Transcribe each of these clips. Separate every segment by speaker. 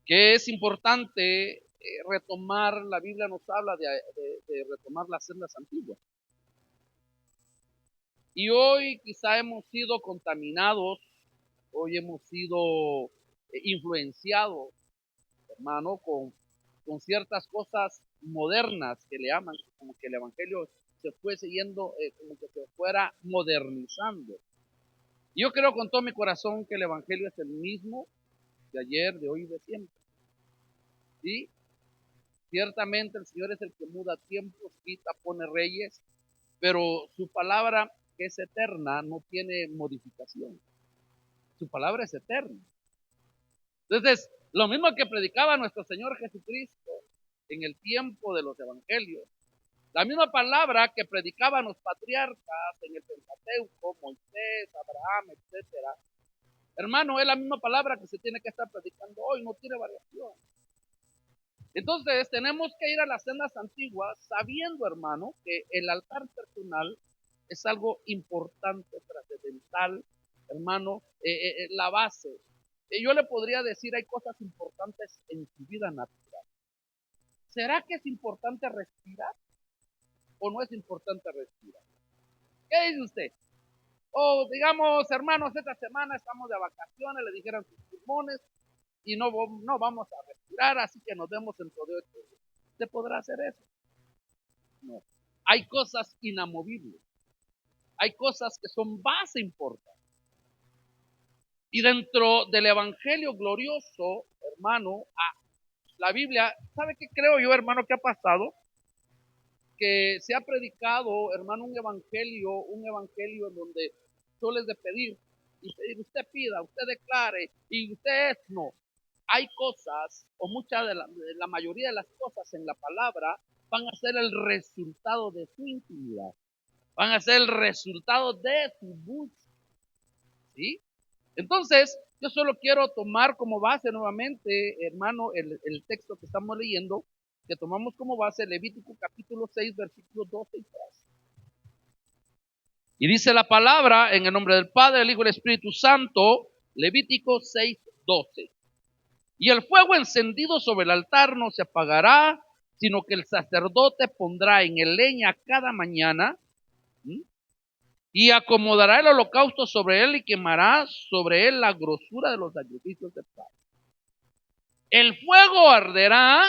Speaker 1: que es importante retomar. La Biblia nos habla de retomar las sendas antiguas. Y hoy quizá hemos sido contaminados, hoy hemos sido influenciados, hermano, con ciertas cosas modernas que le aman, como que el Evangelio se fue siguiendo, como que se fuera modernizando. Yo creo con todo mi corazón que el Evangelio es el mismo de ayer, de hoy y de siempre. ¿Sí? Ciertamente el Señor es el que muda tiempos, quita, pone reyes, pero su palabra, que es eterna, no tiene modificación. Su palabra es eterna. Entonces, lo mismo que predicaba nuestro Señor Jesucristo en el tiempo de los evangelios, la misma palabra que predicaban los patriarcas en el Pentateuco, Moisés, Abraham, etcétera, hermano, es la misma palabra que se tiene que estar predicando hoy, no tiene variación. Entonces tenemos que ir a las sendas antiguas sabiendo, hermano, que el altar personal es algo importante, trascendental, hermano, la base. Yo le podría decir, hay cosas importantes en su vida natural. ¿Será que es importante respirar o no es importante respirar? ¿Qué dice usted? O digamos, hermanos, esta semana estamos de vacaciones, le dijeron sus pulmones y no vamos a respirar, así que nos vemos dentro de 8 días. ¿Se podrá hacer eso? No. Hay cosas inamovibles. Hay cosas que son base importante. Y dentro del Evangelio glorioso, hermano, la Biblia, ¿sabe qué creo yo, hermano, que ha pasado? Que se ha predicado, hermano, un evangelio en donde solo es de pedir, y pedir, usted pida, usted declare, y usted es, no. Hay cosas, o la mayoría de las cosas en la palabra van a ser el resultado de su intimidad, van a ser el resultado de tu búsqueda, ¿sí? Entonces, yo solo quiero tomar como base nuevamente, hermano, el texto que estamos leyendo, que tomamos como base Levítico capítulo 6, versículos 12 y 13. Y dice la palabra en el nombre del Padre, del Hijo y del Espíritu Santo, Levítico 6, 12. Y el fuego encendido sobre el altar no se apagará, sino que el sacerdote pondrá en el leña cada mañana, ¿sí? Y acomodará el holocausto sobre él y quemará sobre él la grosura de los sacrificios de paz. El fuego arderá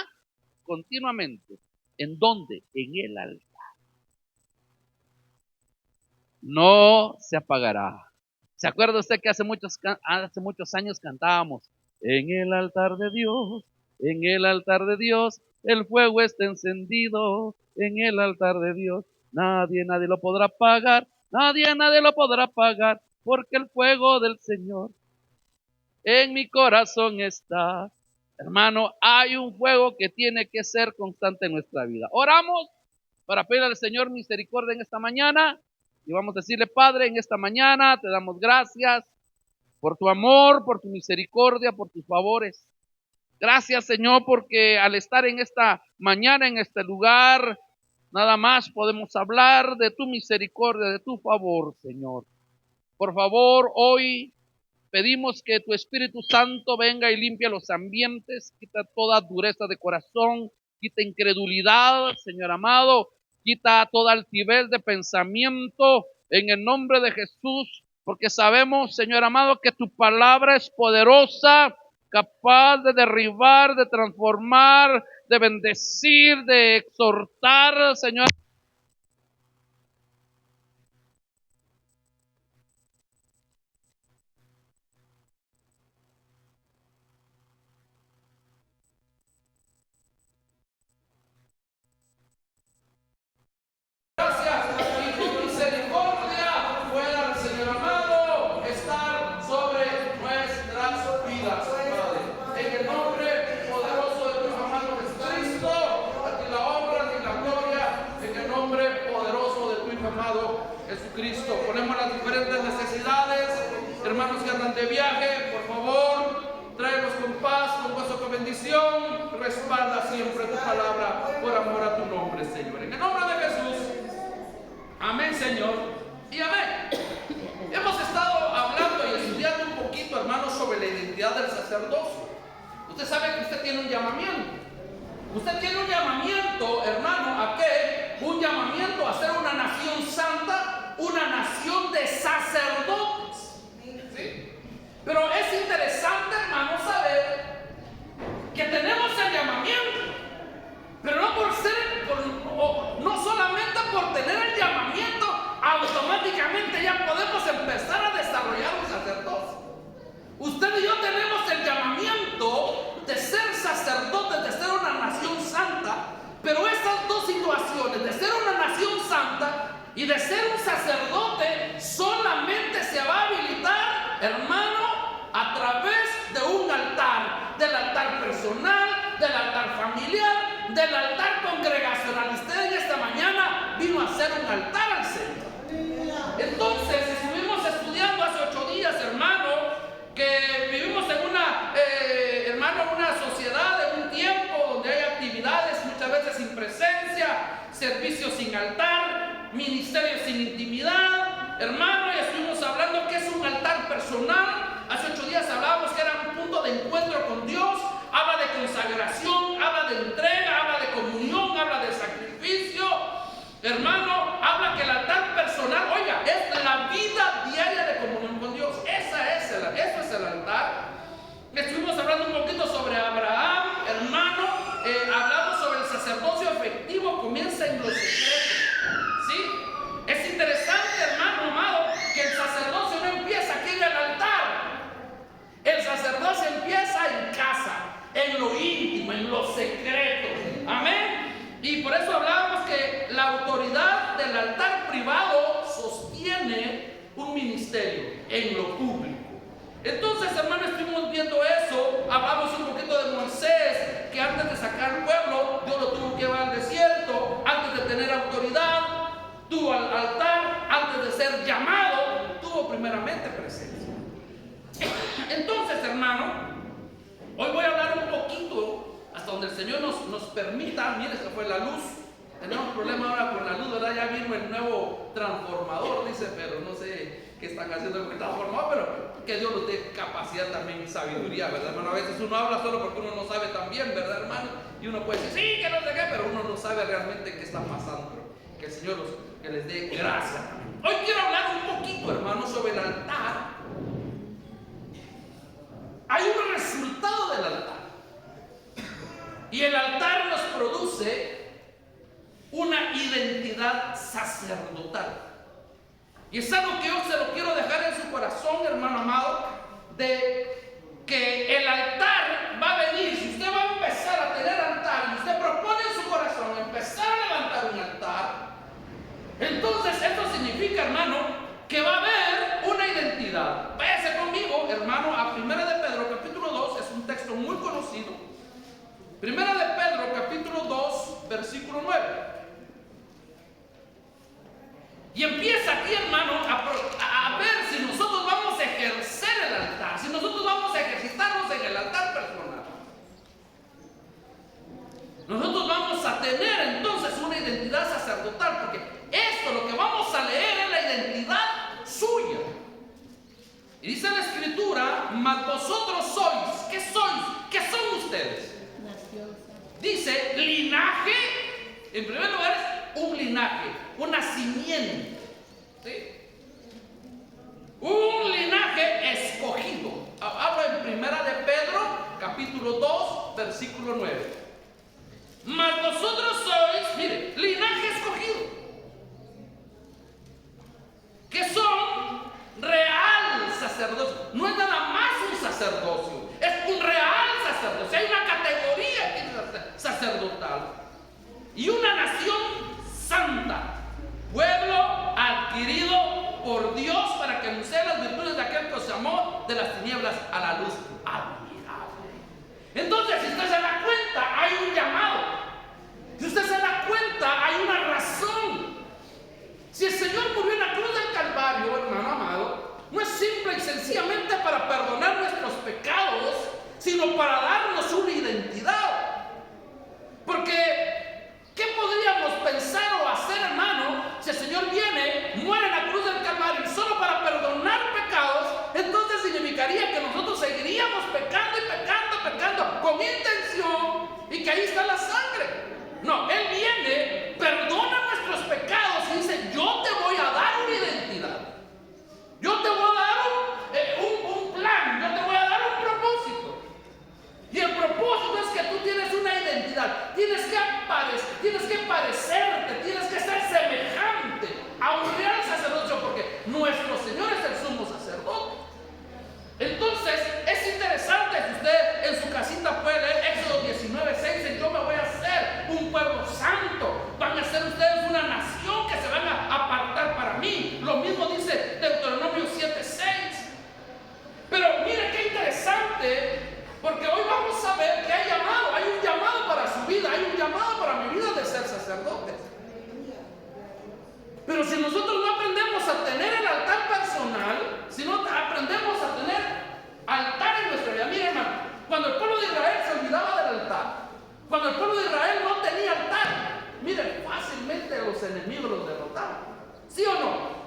Speaker 1: continuamente. ¿En dónde? En el altar. No se apagará. ¿Se acuerda usted que hace muchos años cantábamos? En el altar de Dios, en el altar de Dios, el fuego está encendido. En el altar de Dios, nadie lo podrá apagar. Nadie lo podrá apagar, porque el fuego del Señor en mi corazón está. Hermano, hay un fuego que tiene que ser constante en nuestra vida. Oramos para pedir al Señor misericordia en esta mañana y vamos a decirle, Padre, en esta mañana te damos gracias por tu amor, por tu misericordia, por tus favores. Gracias, Señor, porque al estar en esta mañana, en este lugar, nada más podemos hablar de tu misericordia, de tu favor, Señor. Por favor, hoy pedimos que tu Espíritu Santo venga y limpie los ambientes, quita toda dureza de corazón, quita incredulidad, Señor amado, quita toda altivez de pensamiento en el nombre de Jesús, porque sabemos, Señor amado, que tu palabra es poderosa, capaz de derribar, de transformar, de bendecir, de exhortar, Señor. Jesucristo. Ponemos las diferentes necesidades, hermanos que andan de viaje, por favor, tráelos con paz, con gozo, con bendición, respalda siempre tu palabra por amor a tu nombre, Señor. En el nombre de Jesús, amén, Señor, y amén. Hemos estado hablando y estudiando un poquito, hermanos, sobre la identidad del sacerdocio.
Speaker 2: Usted sabe que usted tiene un llamamiento. Usted tiene un llamamiento, hermano, ¿a qué? Un llamamiento a ser una nación santa, una nación de sacerdotes. ¿Sí? Pero es interesante, hermano, saber que tenemos el llamamiento, pero no por ser, no solamente por tener el llamamiento, automáticamente ya podemos empezar a desarrollar un sacerdocio. Usted y yo tenemos el llamamiento de ser sacerdotes, de ser una nación santa, pero estas dos situaciones, de ser una nación santa y de ser un sacerdote, solamente se va a habilitar, hermano, a través de un altar, del altar personal, del altar familiar, del altar congregacional. Usted en esta mañana vino a hacer un altar al Señor. Entonces, estuvimos estudiando hace 8 días, hermano, que vivimos en una sociedad, en un tiempo donde hay actividades muchas veces sin presencia, servicios sin altar, ministerios sin intimidad, hermano, y estuvimos hablando que es un altar personal. Hace 8 días hablábamos que era un punto de encuentro con Dios, habla de consagración, habla de entrega, habla de comunión, habla de sacrificio, hermano, habla que el altar personal, oiga, es la vida diaria de comunión con Dios. Eso es el altar. Estuvimos hablando un poquito sobre Abraham, hermano, hablamos sobre el sacerdocio efectivo, comienza en los secretos, ¿sí? Es interesante, hermano amado, que el sacerdocio no empieza aquí en el altar. El sacerdocio empieza en casa, en lo íntimo, en lo secreto, amén. Y por eso hablábamos que la autoridad del altar privado sostiene un ministerio en lo público. Entonces, hermano, estuvimos viendo eso. Hablamos un poquito de Moisés, que antes de sacar al pueblo, Dios lo tuvo que llevar al desierto. Antes de tener autoridad, tuvo al altar. Antes de ser llamado, tuvo primeramente presencia. Entonces, hermano, hoy voy a hablar un poquito, hasta donde el Señor nos permita. Mire, esta fue la luz. Tenemos problema ahora con la luz, ¿verdad? Ya vino el nuevo transformador, dice, pero no sé qué están haciendo con el transformador, pero que Dios nos dé capacidad también y sabiduría, ¿verdad, hermano? A veces uno habla solo porque uno no sabe tan bien, ¿verdad, hermano? Y uno puede decir, sí, que no sé qué, pero uno no sabe realmente qué está pasando. Pero que el Señor que les dé gracia. Hoy quiero hablar un poquito, hermano, sobre el altar. Hay un resultado del altar. Y el altar nos produce una identidad sacerdotal. Y es algo que yo se lo quiero dejar en su corazón, hermano amado, de que el altar va a venir. Si usted va a empezar a tener altar y usted propone en su corazón empezar a levantar un altar, entonces esto significa, hermano, que va a haber una identidad. Váyase conmigo, hermano, a 1 de Pedro capítulo 2, es un texto muy conocido. 1 de Pedro capítulo 2, versículo 9. Y empieza aquí, hermano, a ver si nosotros vamos a ejercer el altar, si nosotros vamos a ejercitarnos en el altar personal. Nosotros vamos a tener entonces una identidad sacerdotal, porque esto, lo que vamos a leer, es la identidad suya. Y dice la Escritura, mas vosotros sois, ¿qué sois? ¿Qué son ustedes? Dice linaje, en primer lugar es un linaje, una simiente, ¿sí? Un linaje escogido. Hablo en 1 de Pedro, capítulo 2, versículo 9. Mas vosotros sois, mire, linaje escogido, que son real sacerdocio. No es nada más un sacerdocio, es un real sacerdocio. Hay una categoría que es sacerdotal. Y una nación santa, pueblo adquirido por Dios para que anuncie las virtudes de aquel que os llamó de las tinieblas a la luz admirable. Entonces, si usted se da cuenta, hay un llamado. Si usted se da cuenta, hay una razón. Si el Señor murió en la cruz del Calvario, hermano amado, no es simple y sencillamente para perdonar nuestros pecados, sino para darnos una identidad. Porque, ¿qué podríamos pensar o hacer, hermano, si el Señor viene, muere en la cruz del Calvario solo para perdonar pecados? Entonces significaría que nosotros seguiríamos pecando y pecando, mi intención y que ahí está la sangre. No, Él viene, perdona nuestros pecados y dice, yo te voy a dar una identidad. Yo te voy a dar un plan, yo te voy a dar un propósito. Y el propósito es que tú tienes una identidad. Tienes que parecerte, tienes que ser semejante a un real sacerdocio, porque nuestro Señor es el sumo sacerdote. Entonces, es interesante que usted en su casita puede leer Éxodo 19:6. Yo me voy a hacer un pueblo santo. Van a ser ustedes una nación que se van a apartar para mí. Lo mismo dice Deuteronomio 7:6. Pero mire qué interesante, porque hoy vamos a ver que hay un llamado para su vida, hay un llamado para mi vida de ser sacerdote. Pero si nosotros no aprendemos a tener el altar personal, si no aprendemos a tener altar en nuestra vida, mire hermano, cuando el pueblo de Israel se olvidaba del altar, cuando el pueblo de Israel no tenía altar, mire, fácilmente los enemigos los derrotaban. ¿Sí o no?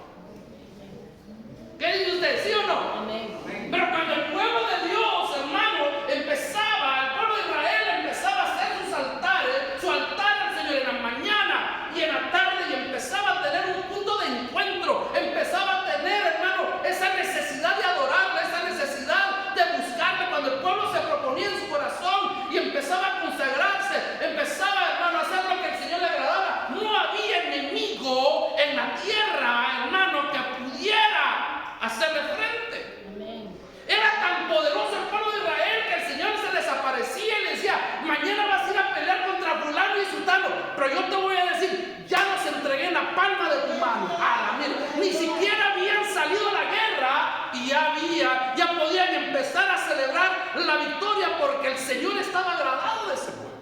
Speaker 2: ¿Qué dice usted? ¿Sí o no?
Speaker 3: Amén.
Speaker 2: Pero cuando el pueblo de Dios, hermano, el pueblo de Israel empezaba a hacer sus altares, su altar al Señor en la mañana y en la tarde, y empezaba a tener un punto de encuentro, empezaba a tener, hermano, esa necesidad de adorarle, esa necesidad de buscarle. Cuando el pueblo se proponía en su corazón y empezaba a consagrarse, empezaba, hermano, a hacer lo que el Señor le agradaba, no había enemigo en la tierra, hermano, que pudiera hacerle frente.
Speaker 3: Amén.
Speaker 2: Era tan poderoso el pueblo de Israel que el Señor se les aparecía y le decía, mañana vas a ir a pelear contra fulano y sultano, pero yo te voy a decir, ya los entregué en la palma de tu mano. Ni siquiera habían salido a la guerra y ya podían empezar a celebrar la victoria, porque el Señor estaba agradado de ese pueblo.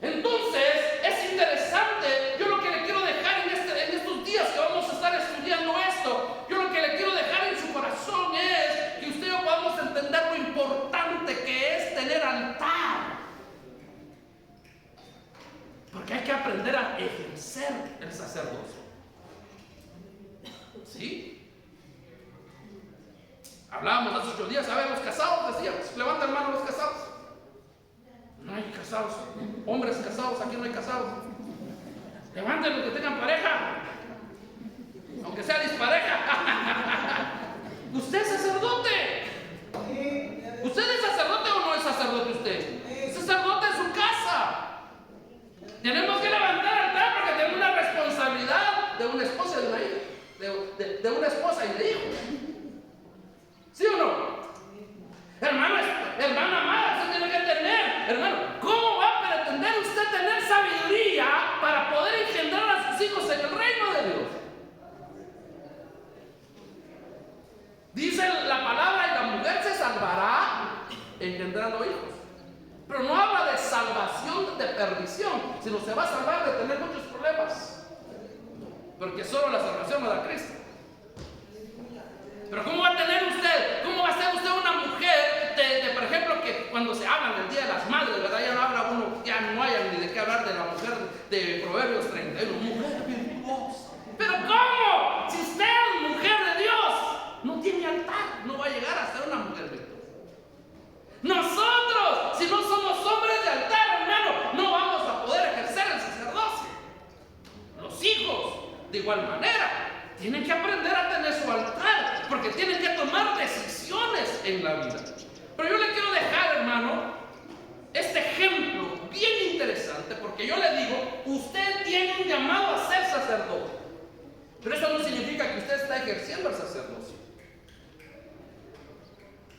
Speaker 2: Entonces es interesante. Yo lo que le quiero dejar en estos días que vamos a estar estudiando esto, yo lo que le quiero dejar en su corazón es que usted y yo podamos entender lo importante que es tener altar, porque hay que aprender a ejercer el sacerdocio. ¿Sí? Hablábamos hace 8 días, a ver, los casados, decíamos, levanta la mano los casados. No hay casados, hombres casados, aquí no hay casados. Levanten los que tengan pareja, aunque sea dispareja. Usted es sacerdote. ¿Usted es sacerdote o no es sacerdote usted? Es sacerdote en su casa. Tenemos que levantar altar porque tenemos una responsabilidad de una esposa y de una hija, de una esposa y de hijos. ¿Sí o no? Hermana amada, usted tiene que tener, hermano, ¿cómo va a pretender usted tener sabiduría para poder engendrar a sus hijos en el reino de Dios? Dice la palabra, y la mujer se salvará engendrando hijos. Pero no habla de salvación de perdición, sino se va a salvar de tener muchos problemas, porque solo la salvación la da Cristo. Pero ¿cómo va a tener usted? ¿Cómo va a ser usted una mujer por ejemplo, que cuando se habla del Día de las Madres, ¿verdad? Ya no habla uno, ya no hay ni de qué hablar de la mujer de Proverbios 31, mujer virtuosa. Pero ¿cómo? Si usted es mujer de Dios, no tiene altar, no va a llegar a ser una mujer virtuosa. Nosotros, si no somos hombres de altar, hermano, no vamos a poder ejercer el sacerdocio. Los hijos, de igual manera, tienen que aprender a tener su altar, porque tienen que tomar decisiones en la vida. Pero yo le quiero dejar, hermano, este ejemplo bien interesante, porque yo le digo, usted tiene un llamado a ser sacerdote, pero eso no significa que usted está ejerciendo el sacerdocio.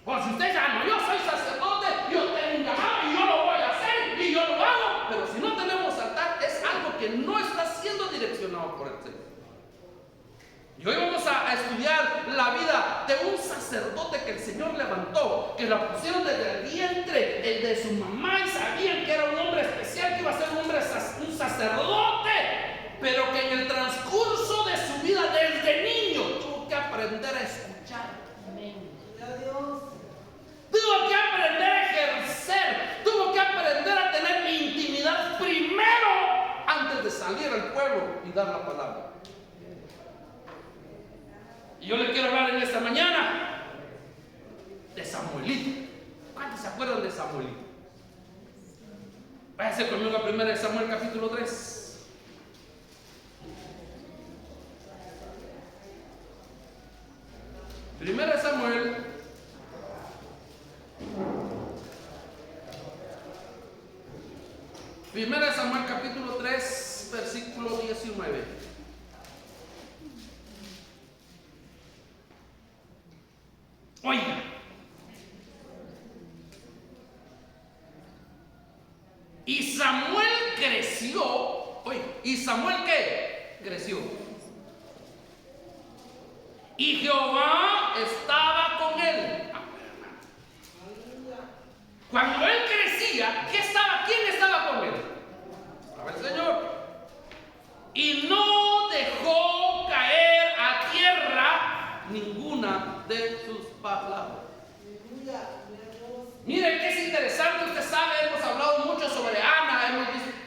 Speaker 2: O si usted ya no, yo soy sacerdote, yo tengo un llamado y yo lo voy a hacer y yo lo hago, pero si no tenemos altar, es algo que no está siendo direccionado por el Señor. Y hoy vamos a estudiar la vida de un sacerdote que el Señor levantó, que lo pusieron desde el vientre de su mamá y sabían que era un hombre especial, que iba a ser un sacerdote, pero que en el transcurso de su vida desde niño tuvo que aprender a escuchar.
Speaker 3: Amén.
Speaker 2: Tuvo que aprender a ejercer, tuvo que aprender a tener intimidad primero antes de salir al pueblo y dar la palabra. Y yo le quiero hablar en esta mañana de Samuelito. ¿Cuántos se acuerdan de Samuelito. Váyase conmigo a 1 Samuel capítulo 3. Primera Samuel capítulo 3, versículo 19. Oiga, y Samuel creció. Oiga, ¿y Samuel qué? Creció. Y Jehová estaba con él. Cuando él crecía, ¿quién estaba con él? Estaba el Señor. Y no dejó caer a tierra ninguna de sus palabras. Miren que es interesante, usted sabe, hemos hablado mucho sobre Ana,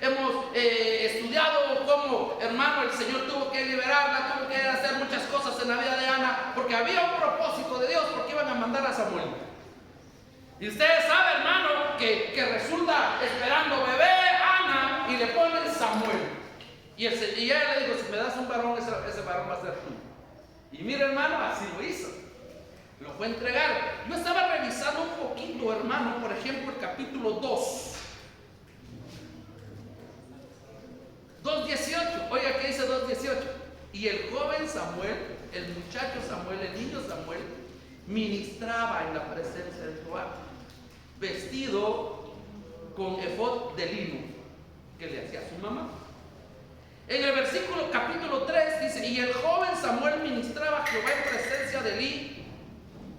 Speaker 2: hemos estudiado cómo, hermano, el Señor tuvo que liberarla, tuvo que hacer muchas cosas en la vida de Ana, porque había un propósito de Dios, porque iban a mandar a Samuel. Y ustedes saben, hermano, que resulta esperando bebé Ana y le ponen Samuel. Y ella le dijo, si me das un varón, ese varón va a ser tú. Y mire, hermano, así lo hizo. Lo fue a entregar. Yo estaba revisando un poquito, hermano, por ejemplo, el capítulo 2. 2:18. Oiga, ¿qué dice 2:18? Y el joven Samuel, el muchacho Samuel, el niño Samuel, ministraba en la presencia de Jehová, vestido con efod de lino que le hacía su mamá. En el versículo capítulo 3 dice, y el joven Samuel ministraba a Jehová en presencia de Elí,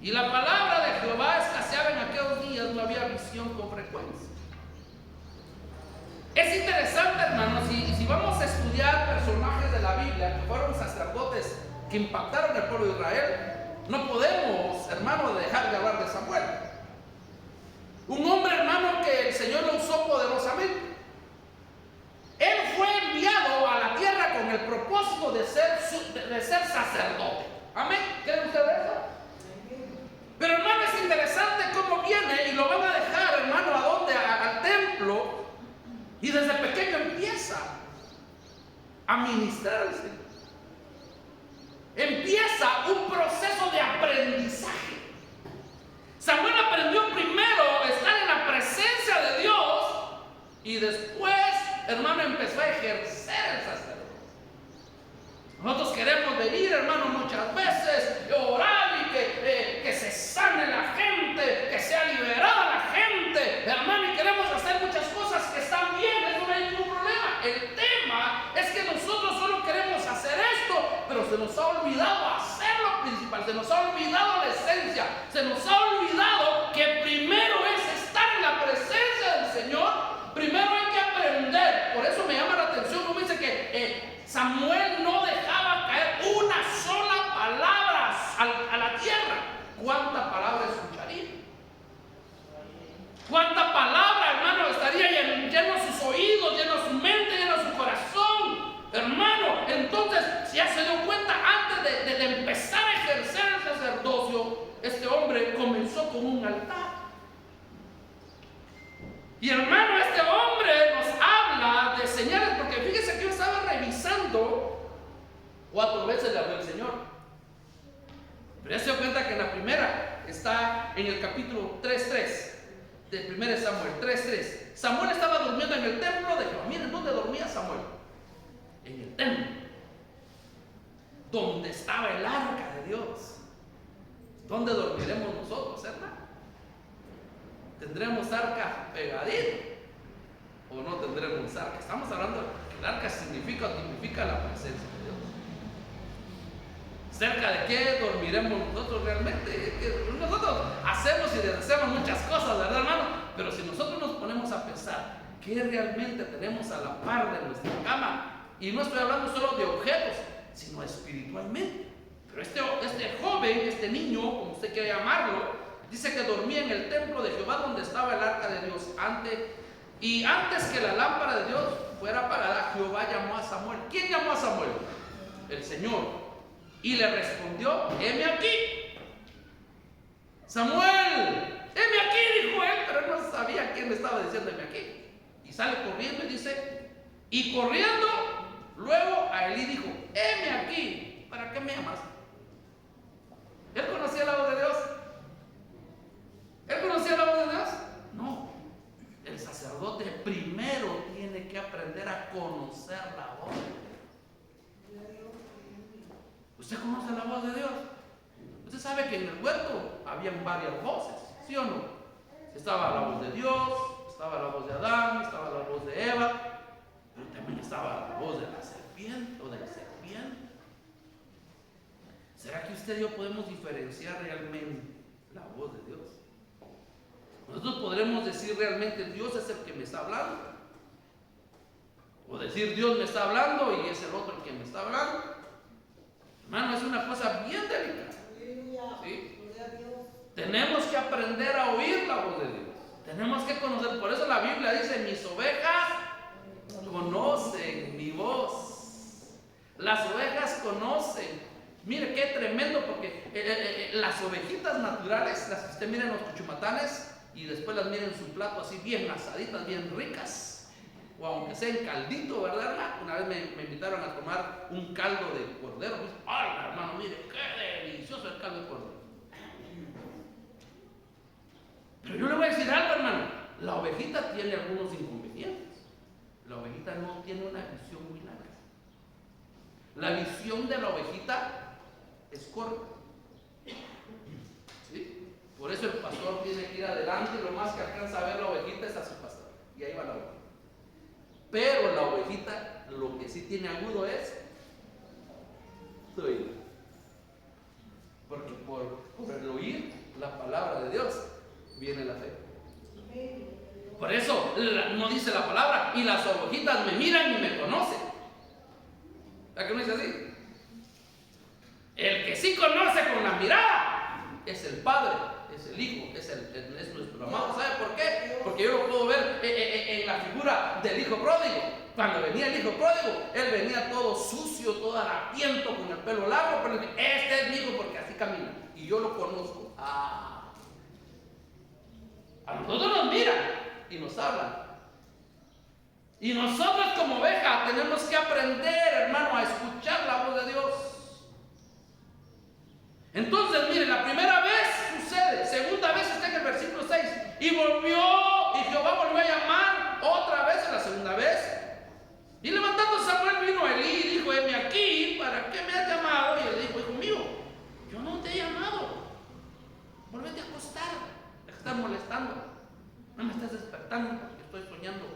Speaker 2: y la palabra de Jehová escaseaba en aquellos días, no había visión con frecuencia. Es interesante, hermanos, si vamos a estudiar personajes de la Biblia que fueron sacerdotes que impactaron al pueblo de Israel, no podemos, hermano, dejar de hablar de Samuel. Un hombre, hermano, que el Señor lo usó poderosamente. Él fue enviado a la tierra con el propósito de ser sacerdote. Amén. ¿Creen ustedes eso? Pero, hermano, es interesante cómo viene y lo van a dejar, hermano, ¿a dónde? Al templo. Y desde pequeño empieza a ministrar al Señor. Empieza un proceso de aprendizaje. Samuel aprendió primero a estar en la presencia de Dios y después, hermano, empezó a ejercer el sacerdocio. Nosotros queremos venir, hermano, muchas veces, orar y que se sane la gente, que sea liberada la gente, hermano, y queremos hacer muchas cosas que están bien, eso no hay ningún problema. El tema es que nosotros solo queremos hacer esto, pero se nos ha olvidado hacer lo principal, se nos ha olvidado la esencia, se nos ha olvidado que primero es estar en la presencia del Señor, primero hay que aprender. Por eso me llama la atención como dice que Samuel no dejaba caer una sola palabra a la tierra. ¿Cuánta palabra escucharía? ¿Cuánta palabra, hermano, estaría lleno sus oídos, lleno su mente, lleno su corazón? Hermano, entonces, si ya se dio cuenta, antes de empezar a ejercer el sacerdocio, este hombre comenzó con un altar. Y hermano, este hombre nos habla de señales, porque fíjese que yo estaba revisando 4 veces le habló el Señor. Pero ya se dio cuenta que en la primera está en el capítulo 3:3 de 1 Samuel 3:3. Samuel estaba durmiendo en el templo de Jehová. Miren dónde dormía Samuel. En el templo, donde estaba el arca de Dios. ¿Dónde dormiremos nosotros, hermano? ¿Tendremos arca pegadito o no tendremos arca? Estamos hablando que el arca significa o tipifica la presencia de Dios. ¿Cerca de qué dormiremos nosotros realmente? Nosotros hacemos y deshacemos muchas cosas, ¿verdad, hermano? Pero si nosotros nos ponemos a pensar ¿qué realmente tenemos a la par de nuestra cama? Y no estoy hablando solo de objetos, sino espiritualmente. Pero este joven, este niño, como usted quiera llamarlo, dice que dormía en el templo de Jehová donde estaba el arca de Dios. Antes que la lámpara de Dios fuera apagada, Jehová llamó a Samuel. ¿Quién llamó a Samuel? El Señor. Y le respondió, heme aquí. Samuel, heme aquí, dijo él, pero no sabía quién me estaba diciendo heme aquí. Y sale corriendo y dice, y corriendo, luego a Elí dijo, heme aquí, ¿para qué me llamas? ¿Él conocía la voz de Dios? ¿Él conocía la voz de Dios? No. El sacerdote primero tiene que aprender a conocer la voz de Dios. ¿Usted conoce la voz de Dios? Usted sabe que en el huerto habían varias voces, ¿sí o no? Estaba la voz de Dios, estaba la voz de Adán, estaba la voz de Eva, pero también estaba la voz de la serpiente o del serpiente. ¿Será que usted y yo podemos diferenciar realmente la voz de Dios? Nosotros podremos decir realmente Dios es el que me está hablando, o decir Dios me está hablando y es el otro el que me está hablando. Hermano, es una cosa bien delicada, ¿sí? Tenemos que aprender a oír la voz de Dios. Tenemos que conocer. Por eso la Biblia dice, mis ovejas conocen mi voz. Las ovejas conocen. Mire qué tremendo, porque las ovejitas naturales, las que usted mira en los cuchumatanes y después las mira en su plato así bien asaditas, bien ricas, o aunque sea en caldito, ¿verdad? Una vez me invitaron a tomar un caldo de cordero. ¡Ay, hermano, mire qué delicioso el caldo de cordero! Pero yo le voy a decir algo, hermano. La ovejita tiene algunos inconvenientes. La ovejita no tiene una visión muy larga. La visión de la ovejita es corta. ¿Sí? Por eso el pastor tiene que ir adelante y lo más que alcanza a ver la ovejita es a su pastor. Y ahí va la ovejita. Pero la ovejita lo que sí tiene agudo es su oído. Porque por el oír la palabra de Dios viene la fe. Por eso no dice la palabra, y las ovejitas me miran y me conocen. ¿Verdad que no dice así? El que sí conoce con la mirada es el Padre, es el Hijo, es nuestro amado. ¿Sabe por qué? Porque yo lo puedo ver en la figura del hijo pródigo. Cuando venía el hijo pródigo, él venía todo sucio, todo harapiento, con el pelo largo, pero este es mi hijo porque así camina. Y yo lo conozco. A nosotros nos miran y nos hablan. Y nosotros como oveja tenemos que aprender, hermano, a escuchar la voz de Dios. Entonces, miren, la primera vez sucede, segunda vez está en el versículo 6. Y Jehová volvió a llamar otra vez, en la segunda vez. Y levantando Samuel vino a Elí y dijo, heme aquí, ¿para qué me has llamado? Y él dijo, hijo mío, yo no te he llamado. Volvete a acostar. Te estás molestando. No me estás despertando porque estoy soñando.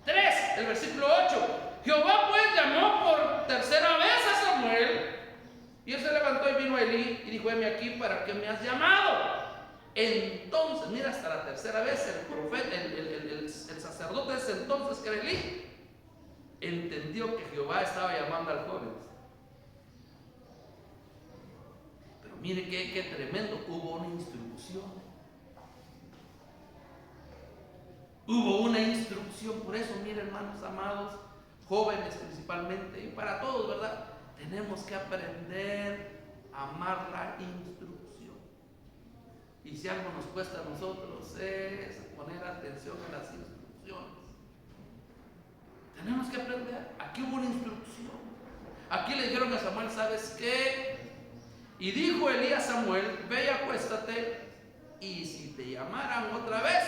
Speaker 2: 3, el versículo 8. Jehová pues llamó por tercera vez a Samuel. Y él se levantó y vino a Elí y dijo, heme aquí, ¿para qué me has llamado? Entonces, mira, hasta la tercera vez el profeta, el sacerdote ese entonces que era Elí, entendió que Jehová estaba llamando al joven. Pero mire qué tremendo, hubo una instrucción. Hubo una instrucción, por eso, mire, hermanos amados, jóvenes principalmente, y para todos, ¿verdad? Tenemos que aprender a amar la instrucción. Y si algo nos cuesta a nosotros es poner atención a las instrucciones. Tenemos que aprender. Aquí hubo una instrucción. Aquí le dijeron a Samuel, ¿sabes qué? Y dijo Elí a Samuel, ve y acuéstate, y si te llamaran otra vez,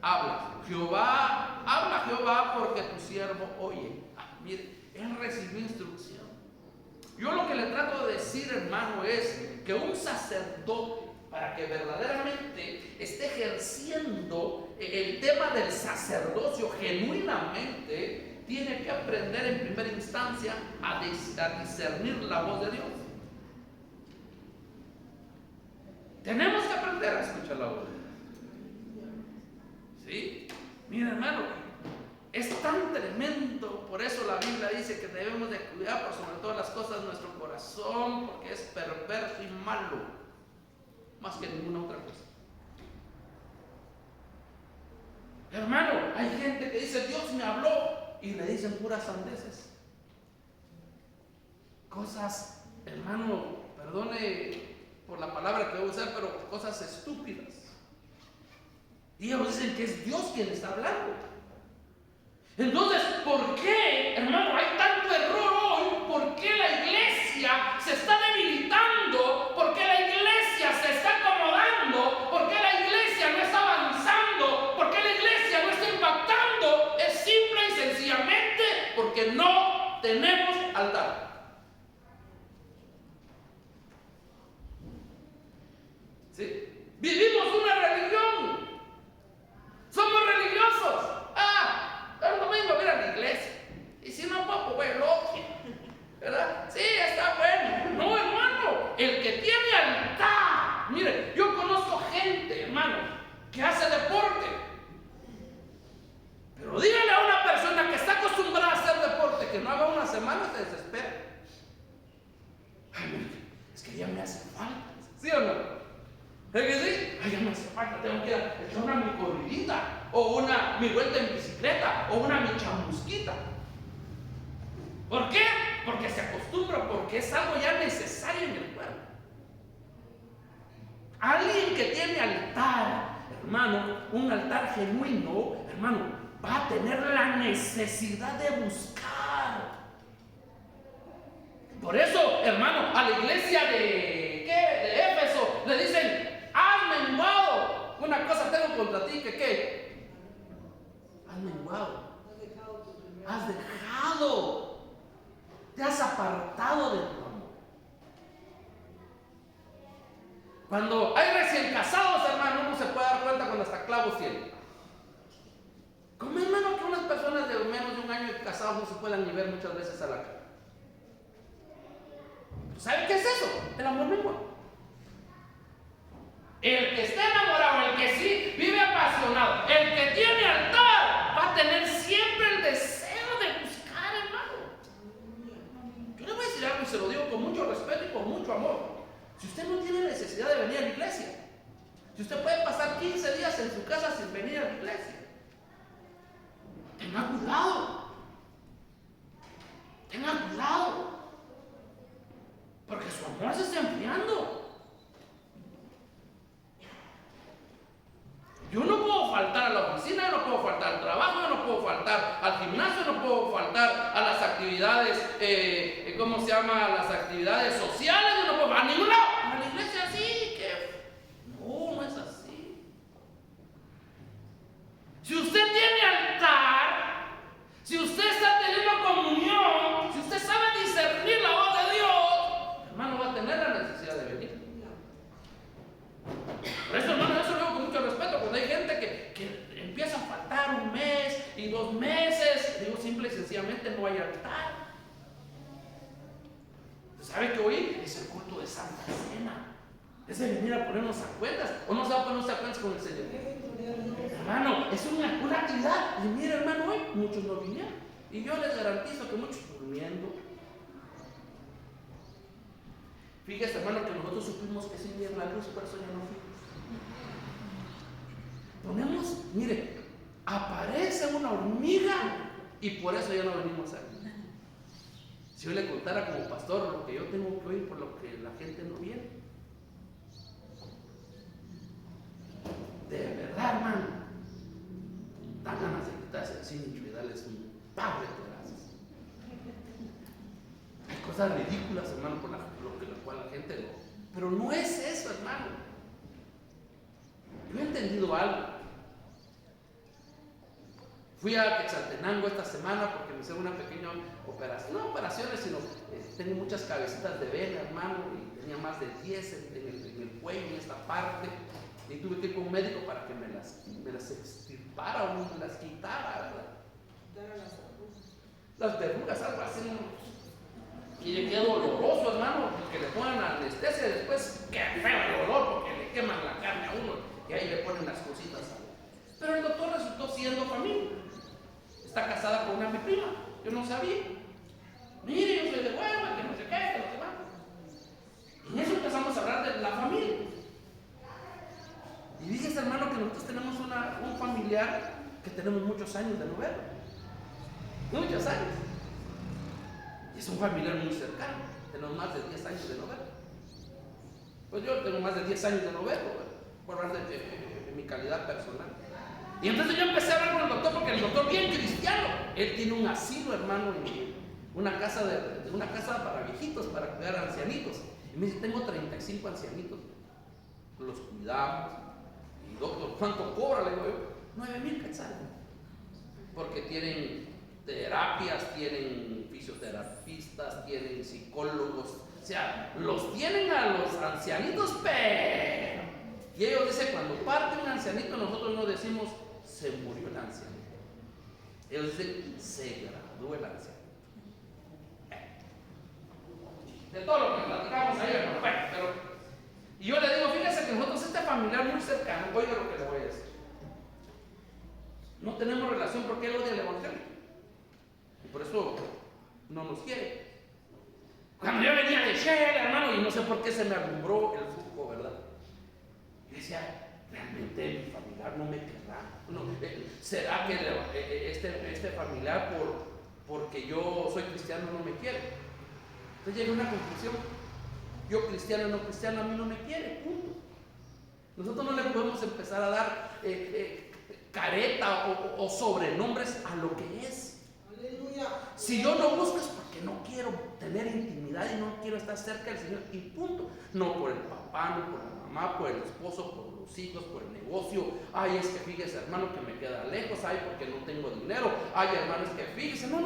Speaker 2: habla Jehová, porque tu siervo oye. Mire, él recibió instrucción. Yo lo que le trato de decir, hermano, es que un sacerdote, para que verdaderamente esté ejerciendo el tema del sacerdocio genuinamente, tiene que aprender en primera instancia a discernir la voz de Dios. Tenemos que aprender a escuchar la voz de Dios. ¿Sí? Mira, hermano, es tan tremendo. Por eso la Biblia dice que debemos de cuidar por sobre todas las cosas nuestro corazón, porque es perverso y malo más que ninguna otra cosa. Hermano, hay gente que dice Dios me habló y le dicen puras sandeces, cosas, hermano, perdone por la palabra que voy a usar, pero cosas estúpidas. Y ellos dicen que es Dios quien está hablando. Entonces, ¿por qué, hermano, hay tanto error hoy? ¿Por qué la iglesia se está debilitando? ¿Por qué la iglesia se está acomodando? ¿Por qué la iglesia no está avanzando? ¿Por qué la iglesia no está impactando? Es simple y sencillamente porque no tenemos altar. ¿Sí? Vivimos una religión. Somos religiosos. El domingo voy a la iglesia. Y si no, pues voy loco. ¿Verdad? Sí, está bueno. No, hermano. El que tiene altar. Mire, yo conozco gente, hermano, que hace deporte. Pero dígale a una persona que está acostumbrada a hacer deporte que no haga una semana, se desespera. Ay, mire, es que ya me hace falta. ¿Sí o no? ¿Es que sí? Ay, ya me hace falta, tengo que echar una mi corridita, o mi vuelta en bicicleta, o mi chamusquita. ¿Por qué? Porque se acostumbra, porque es algo ya necesario en el cuerpo. Alguien que tiene altar, hermano, un altar genuino, hermano, va a tener la necesidad de buscar. Por eso, hermano, a la iglesia de Éfeso le dicen: has menguado. Una cosa tengo contra ti, que ¿qué? Has menguado. Has dejado. Te has apartado de tu amor. Cuando hay recién casados, hermano, uno se puede dar cuenta cuando hasta clavos tiene. Como hermano que unas personas de menos de un año casados no se puedan ni ver muchas veces a la cara. ¿Sabe qué es eso? El amor menguado. El que está enamorado, el que sí vive apasionado, el que tiene altar, va a tener siempre el deseo de buscar, hermano. Yo le voy a decir algo y se lo digo con mucho respeto y con mucho amor. Si usted no tiene necesidad de venir a la iglesia, si usted puede pasar 15 días en su casa sin venir a la iglesia, tenga cuidado. Tenga cuidado. Porque su amor se está enfriando. Yo no puedo faltar a la oficina, yo no puedo faltar al trabajo, yo no puedo faltar al gimnasio, yo no puedo faltar a las actividades, las actividades sociales, yo no puedo a ningún lado. A la iglesia sí, que no es así. Si usted tiene altar, si usted está teniendo comunión, si usted sabe discernir la voz de Dios, hermano, va a tener la necesidad de venir. Por eso, hermano, eso lo digo con mucho respeto. Cuando hay gente que empieza a faltar un mes y 2 meses, digo, simple y sencillamente no hay altar. ¿Sabe qué hoy es el culto de Santa Cena? Es de venir a ponernos a cuentas. ¿O no se va a ponernos a cuentas con el Señor? Hermano, es una actividad. Y mira, hermano, hoy muchos no vinieron. Y yo les garantizo que muchos durmiendo. Fíjese, hermano, que nosotros supimos que sí viene la luz, por eso ya no fuimos. Ponemos, mire, aparece una hormiga y por eso ya no venimos aquí. Si yo le contara como pastor lo que yo tengo que oír por lo que la gente no viene. De verdad, hermano, dan ganas de quitarse el cincho y darles un par de pedazos. Hay cosas ridículas, hermano, por la cual la gente no. Pero no es eso, hermano. Yo he entendido algo. Fui a Quetzaltenango esta semana porque me hicieron una pequeña operación, no operaciones, sino tenía muchas cabecitas de vena, hermano, y tenía más de 10 en el cuello, en esta parte, y tuve que ir con un médico para que me las extirpara o me las quitara, ¿verdad? Las verrugas, algo así, y qué doloroso, hermano, que le pongan anestesia y después qué feo el dolor porque le queman la carne a uno y ahí le ponen las cositas. Pero el doctor resultó siendo familia. Está casada con mi prima, yo no sabía. Mire, yo soy de Huelva, que no sé qué, que no sé más. Y en eso empezamos a hablar de la familia. Y dices, hermano, que nosotros tenemos un familiar que tenemos muchos años de no verlo. Muchos años. Y es un familiar muy cercano. Tenemos más de 10 años de no verlo. Pues yo tengo más de 10 años de no verlo. Por hablar de en mi calidad personal. Y entonces yo empecé a hablar con el doctor, porque el doctor, bien cristiano, él tiene un asilo, hermano, una casa para viejitos, para cuidar a ancianitos. Y me dice, tengo 35 ancianitos, los cuidamos. Y doctor, ¿cuánto cobra? Le digo yo, 9,000 quetzales. Porque tienen terapias, tienen fisioterapistas, tienen psicólogos, o sea, los tienen a los ancianitos, pero. Y ellos dicen, cuando parte un ancianito, nosotros no decimos, se murió el ancianito. Ellos dicen, se graduó el ancianito. De todo lo que platicamos ahí, hermano. Bueno, pero. Y yo le digo, fíjese que nosotros, este familiar muy cercano, oiga lo que le voy a decir. No tenemos relación porque él odia el evangelio. Y por eso no nos quiere. Cuando yo venía de Shell, hermano, y no sé por qué se me alumbró el flujo, ¿verdad? Y decía, realmente mi familiar no me querrá. No, ¿será que este familiar, porque yo soy cristiano, no me quiere? Entonces llegué a una conclusión. Yo, cristiano o no cristiano, a mí no me quiere, punto. Nosotros no le podemos empezar a dar careta o sobrenombres a lo que es. Aleluya. Si yo no busco es porque no quiero tener intimidad y no quiero estar cerca del Señor, y punto. No por el papá, no por la mamá, por el esposo, por los hijos, por el negocio. Ay, es que fíjese, hermano, que me queda lejos. Ay, porque no tengo dinero. Ay, hermano, es que fíjese. No,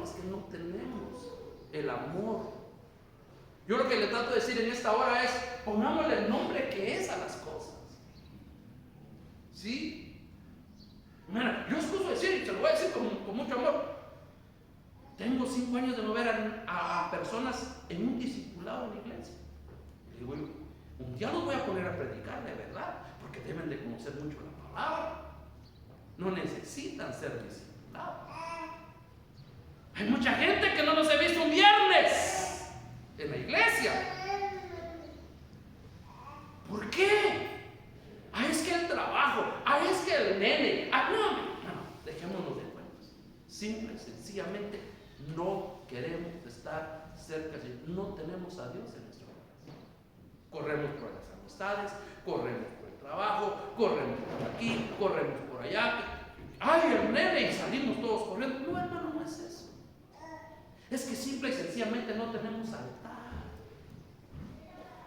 Speaker 2: es que no tenemos el amor. Yo lo que le trato de decir en esta hora es, pongámosle el nombre que es a las cosas. ¿Sí? Mira, yo escucho decir, y se lo voy a decir con mucho amor. Tengo 5 años de no ver a personas en un discipulado en la iglesia. Y digo, un día los voy a poner a predicar de verdad, porque deben de conocer mucho la palabra. No necesitan ser discipulados. Hay mucha gente que no los he visto un viernes en la iglesia. ¿Por qué? Es que el trabajo, es que el nene. No, dejémonos de cuentos. Simple y sencillamente no queremos estar cerca de Dios. No tenemos a Dios en nuestro corazón. Corremos por las amistades, corremos por el trabajo, corremos por aquí, corremos por allá. El nene, y salimos todos corriendo. No, hermano, no es eso. Es que simple y sencillamente no tenemos altar.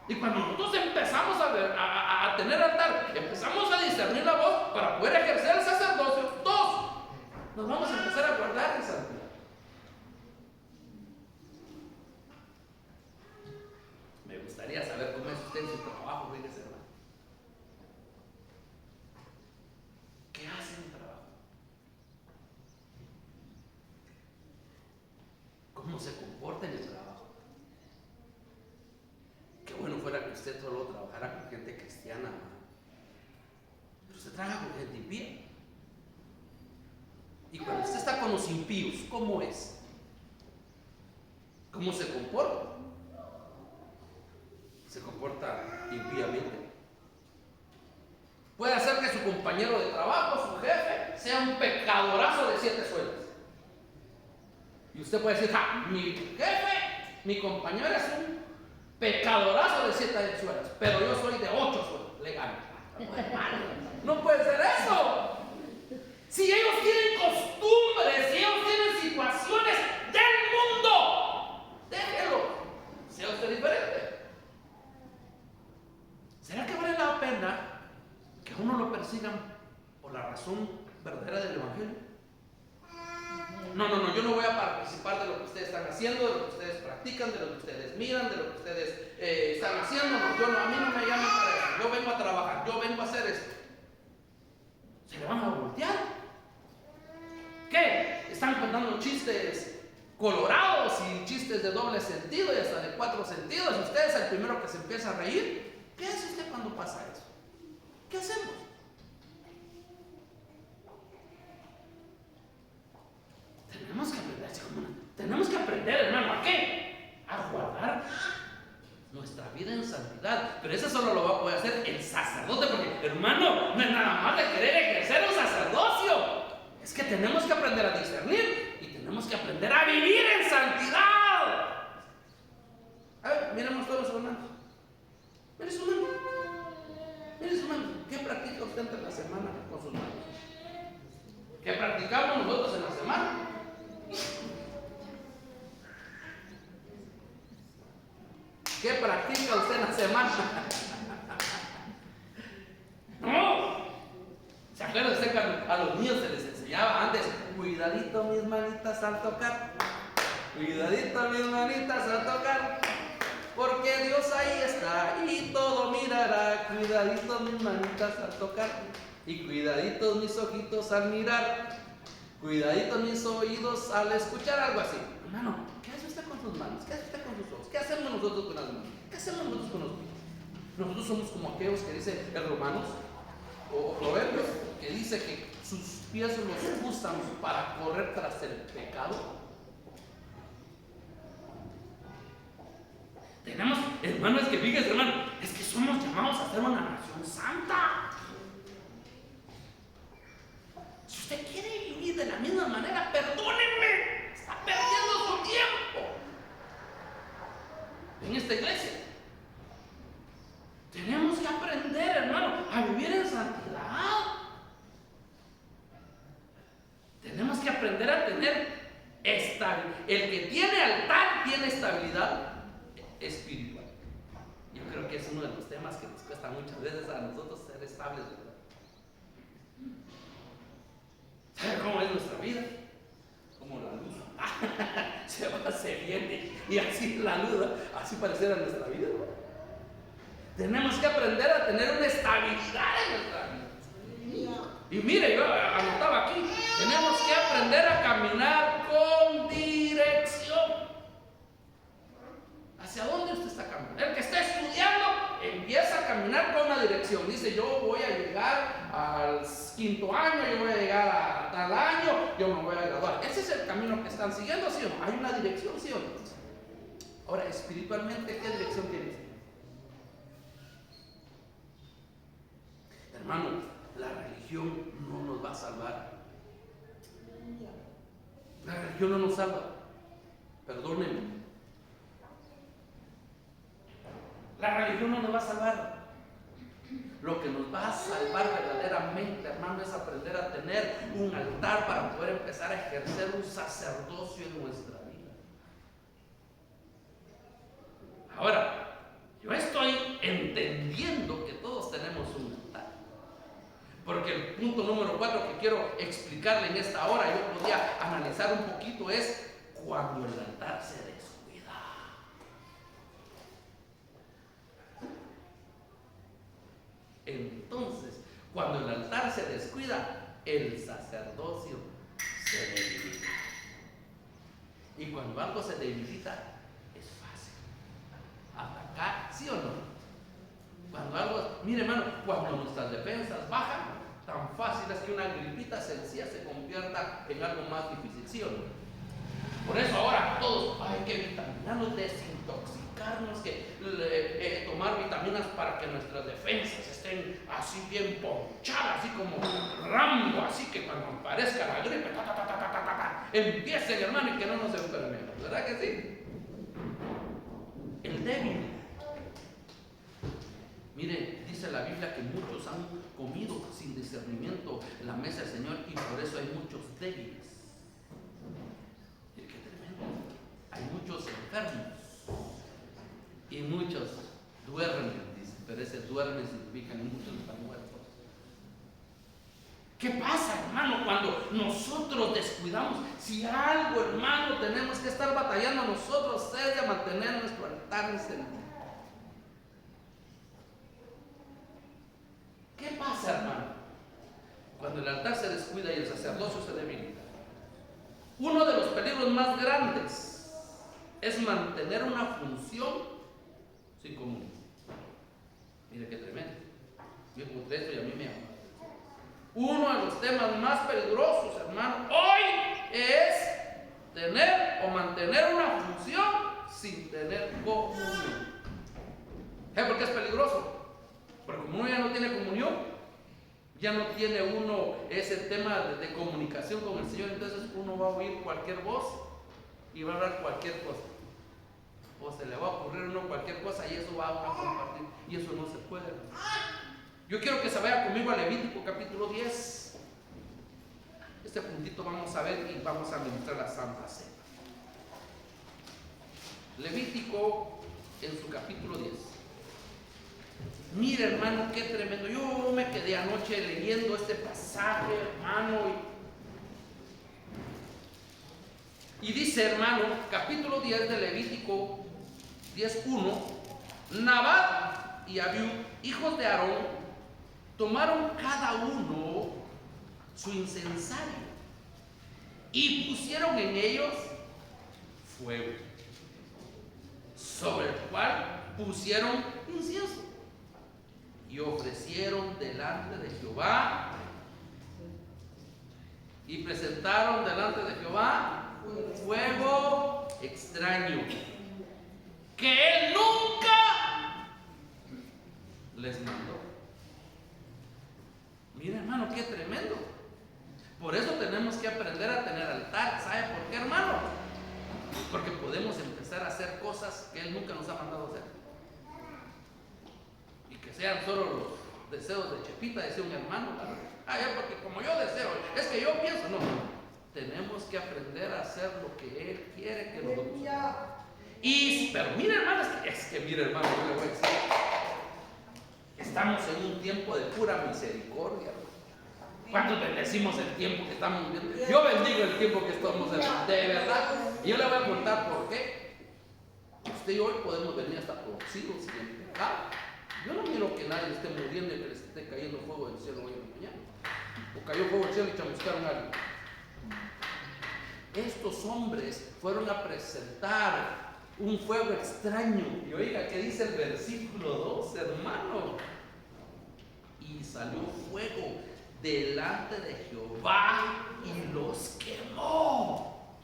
Speaker 2: Y cuando nosotros empezamos a tener altar, empezamos a discernir la voz para poder ejercer el sacerdocio, todos nos vamos a empezar a guardar en santidad. Me gustaría saber cómo es usted en su trabajo, fíjese, hermano. ¿Qué hace en el trabajo? ¿Cómo se comporta en el trabajo? Qué bueno fuera que usted solo trabajara con gente cristiana, pero usted trabaja con gente impía. Y cuando usted está con los impíos, ¿cómo es? ¿Cómo se comporta? Se comporta impíamente. Puede hacer que su compañero de trabajo, su jefe, sea un pecadorazo de 7 sueldos. Y usted puede decir, mi jefe, mi compañero es un pecadorazo de 7 sueldos, pero yo soy de 8 sueldos, legal. No puede ser eso. Si ellos tienen costumbres, si ellos tienen situaciones del mundo, déjelo. Sea usted diferente. ¿Será que vale la pena que a uno lo persigan por la razón verdadera del evangelio? No, yo no voy a participar de lo que ustedes están haciendo, de lo que ustedes practican, de lo que ustedes miran, de lo que ustedes están haciendo. A mí no me llaman para eso. Yo vengo a trabajar, yo vengo a hacer esto. ¿Se le van a voltear? ¿Qué? Están contando chistes colorados y chistes de doble sentido y hasta de 4 sentidos. Y usted es el primero que se empieza a reír. ¿Qué hace usted cuando pasa eso? ¿Qué hacemos? Tenemos que aprender, hermano, ¿a qué? A guardar nuestra vida en santidad. Pero eso solo lo va a poder hacer el sacerdote, porque, hermano, no es nada más de querer ejercer un sacerdocio. Es que tenemos que aprender a discernir y tenemos que aprender a vivir en santidad. A ver, miremos todos los hermanos. Mire su mano. Mire, hermano, ¿qué practica usted entre la semana con sus manos? ¿Qué practicamos nosotros en la semana? ¿Qué practica usted en la semana? No. ¿Se acuerda usted cuando a los niños se les enseñaba antes? Cuidadito mis manitas al tocar. Cuidadito mis manitas al tocar. Porque Dios ahí está y todo mirará. Cuidadito mis manitas al tocar. Y cuidaditos mis ojitos al mirar. Cuidaditos mis oídos al escuchar, algo así. Hermano, ¿qué hace usted con sus manos? ¿Qué hace usted con sus ojos? ¿Qué hacemos nosotros con las manos? ¿Qué hacemos nosotros con los pies? Nosotros somos como aquellos que dice el Romanos o Proverbios, que dice que sus pies los usan para correr tras el pecado. Tenemos, hermano, es que fíjese, hermano, es que somos llamados a ser una nación santa. Si usted quiere vivir de la misma manera, perdónenme, está perdiendo su tiempo en esta iglesia. Tenemos que aprender, hermano, a vivir en santidad. Tenemos que aprender a tener estabilidad. El que tiene altar tiene estabilidad espiritual. Yo creo que es uno de los temas que nos cuesta muchas veces a nosotros ser estables, ¿verdad? ¿Sabe cómo es nuestra vida? Como la luz. Se va, se viene. Y así la luz, así pareciera nuestra vida, ¿verdad? Tenemos que aprender a tener una estabilidad en nuestra vida. Y mire, yo anotaba aquí, tenemos que aprender a caminar con dirección. ¿Hacia dónde usted está caminando? El que está estudiando empieza a caminar con una dirección. Dice, yo voy a llegar al 5º año, yo voy a llegar a tal año, yo me voy a graduar. Ese es el camino que están siguiendo, ¿sí o no? Hay una dirección, ¿sí o no? Ahora, espiritualmente, ¿qué dirección tiene usted? Hermano, la religión no nos va a salvar. La religión no nos salva. Perdónenme. La religión no nos va a salvar. Lo que nos va a salvar verdaderamente, hermano, es aprender a tener un altar para poder empezar a ejercer un sacerdocio en nuestra vida. Ahora, yo estoy entendiendo que todos tenemos un altar. Porque el punto número 4 que quiero explicarle en esta hora, yo podía analizar un poquito, es cuando el altar se descuida. Entonces, cuando el altar se descuida, el sacerdocio se debilita. Y cuando algo se debilita, es fácil atacar, ¿sí o no? Cuando algo, mire hermano, cuando nuestras defensas bajan, tan fácil es que una gripita sencilla se convierta en algo más difícil, ¿sí o no? Por eso ahora todos hay que vitaminarnos, desintoxicarnos, que tomar vitaminas para que nuestras defensas estén así bien ponchadas, así como Rambo, así que cuando aparezca la gripe, empiece el hermano y que no nos enfermemos, ¿verdad que sí? El débil. Mire, dice la Biblia que muchos han comido sin discernimiento en la mesa del Señor y por eso hay muchos débiles. Mire qué tremendo. Hay muchos enfermos y muchos duermen, dice, pero ese duerme significa que muchos están muertos. ¿Qué pasa, hermano, cuando nosotros descuidamos? Si algo, hermano, tenemos que estar batallando nosotros es de mantener nuestro altar encendido. ¿Qué pasa, hermano? Cuando el altar se descuida y el sacerdocio se debilita. Uno de los peligros más grandes es mantener una función sin comunión. Mire qué tremendo. Yo encontré esto y a mí me llamó. Uno de los temas más peligrosos, hermano, hoy es tener o mantener una función sin tener comunión. ¿Sabe por qué es peligroso? Porque como uno ya no tiene comunión, ya no tiene uno ese tema de comunicación con el Señor, entonces uno va a oír cualquier voz y va a hablar cualquier cosa. O se le va a ocurrir a uno cualquier cosa y eso va a compartir. Y eso no se puede. Yo quiero que se vaya conmigo a Levítico capítulo 10. Este puntito vamos a ver y vamos a administrar la Santa Cena. Levítico en su capítulo 10. Mire, hermano, qué tremendo. Yo me quedé anoche leyendo este pasaje, hermano, y dice, hermano, capítulo 10 de Levítico 10:1: Nadab y Abiú, hijos de Aarón, tomaron cada uno su incensario y pusieron en ellos fuego, sobre el cual pusieron incienso, y ofrecieron delante de Jehová, y presentaron delante de Jehová fuego extraño, que él nunca les mandó. Mira, hermano, qué tremendo. Por eso tenemos que aprender a tener altar. ¿Sabe por qué, hermano? Porque podemos empezar a hacer cosas que él nunca nos ha mandado hacer, y que sean solo los deseos de Chepita, decía un hermano. Ya, porque como yo deseo, es que yo pienso. No. Tenemos que aprender a hacer lo que él quiere que nosotros hagamos. Pero mire, hermano, mire, hermano, yo le voy a decir, estamos en un tiempo de pura misericordia. ¿Cuántos bendecimos el tiempo que estamos viviendo? Yo bendigo el tiempo que estamos viviendo, de verdad. Y yo le voy a contar por qué. Usted y hoy podemos venir hasta torcidos sin pecado. Yo no quiero que nadie esté muriendo y que les esté cayendo fuego del cielo hoy en la mañana. O cayó fuego del cielo y chamuscaron a alguien. Estos hombres fueron a presentar un fuego extraño. Y oiga, ¿qué dice el versículo 2, hermano? Y salió fuego delante de Jehová y los quemó,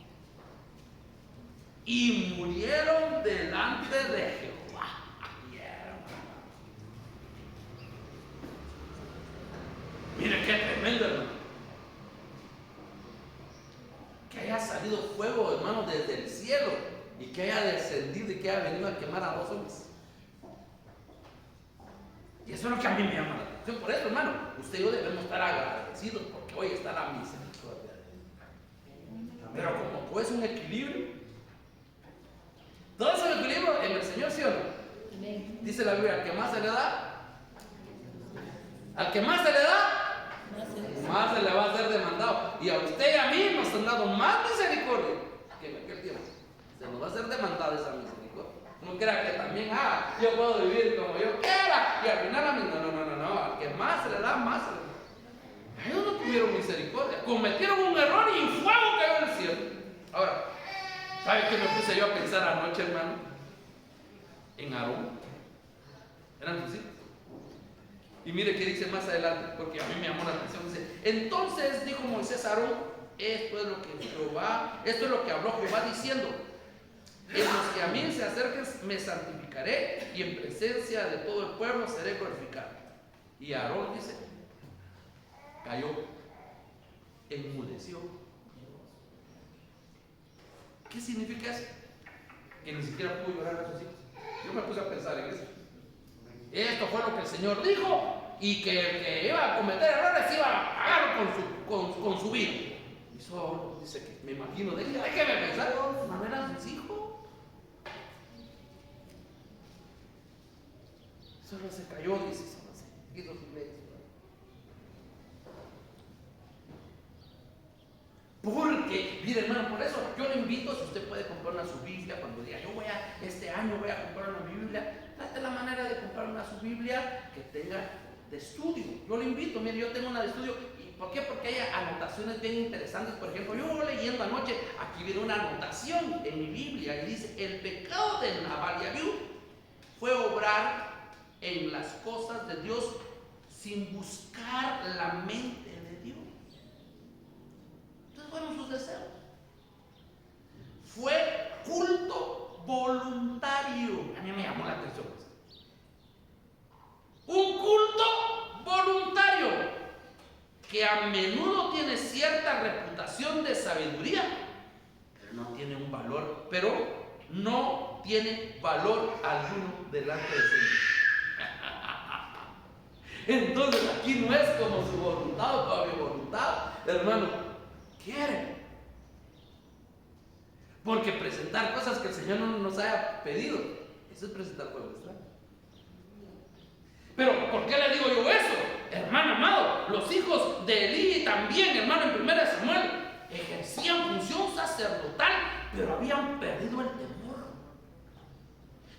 Speaker 2: y murieron delante de Jehová. Mire qué tremendo, hermano. Que haya salido fuego, hermano, desde el cielo, y que haya descendido y que haya venido a quemar a 2 hombres. Y eso es lo que a mí me llama la atención. Por eso, hermano, usted y yo debemos estar agradecidos, porque hoy está la misericordia. Pero como todo es un equilibrio, todo es un equilibrio en el Señor, ¿sí o no? Dice la Biblia, al que más se le da, más se le va a ser demandado. Y a usted y a mí nos han dado más misericordia que en aquel tiempo. Se nos va a ser demandada esa misericordia. No crea que también, yo puedo vivir como yo quiera y al final a mí, no. Al que más se le da, más se le da. Ellos no tuvieron misericordia, cometieron un error y fuego cayó del cielo. Ahora, ¿sabe qué me puse yo a pensar anoche, hermano? En Aarón. Eran sus hijos. Y mire qué dice más adelante, porque a mí me llamó la atención. Dice, entonces dijo Moisés a Aarón, esto es lo que habló Jehová diciendo: en los que a mí se acerquen me santificaré, y en presencia de todo el pueblo seré glorificado. Y Aarón dice, cayó, enmudeció. ¿Qué significa eso? Que ni siquiera pudo llorar a sus hijos. Yo me puse a pensar en eso. Esto fue lo que el Señor dijo, y que el que iba a cometer errores iba a pagar con su vida. Y eso dice que me imagino, déjeme pensar, no eran sus hijos. Solo se cayó, dice, hizo su ley. Porque, mire, hermano, por eso yo le invito, si usted puede comprar una su Biblia, cuando diga, este año voy a comprar una Biblia, trate la manera de comprar una su Biblia que tenga de estudio. Yo le invito, mire, yo tengo una de estudio. ¿Y por qué? Porque hay anotaciones bien interesantes. Por ejemplo, yo leyendo anoche, aquí viene una anotación en mi Biblia y dice, el pecado de Nabal y Abiú fue obrar en las cosas de Dios sin buscar la mente de Dios. Entonces fueron sus deseos. Fue culto voluntario. A mí me llamó la atención. Un culto voluntario que a menudo tiene cierta reputación de sabiduría, pero no tiene un valor, no tiene valor alguno delante del Señor. Entonces aquí no es como su voluntad o como mi voluntad, hermano, quiere. Porque presentar cosas que el Señor no nos haya pedido, eso es presentar fuego extraño. Pero ¿por qué le digo yo eso? Hermano amado, los hijos de Elí también, hermano, en 1 Samuel, ejercían función sacerdotal, pero habían perdido el temor.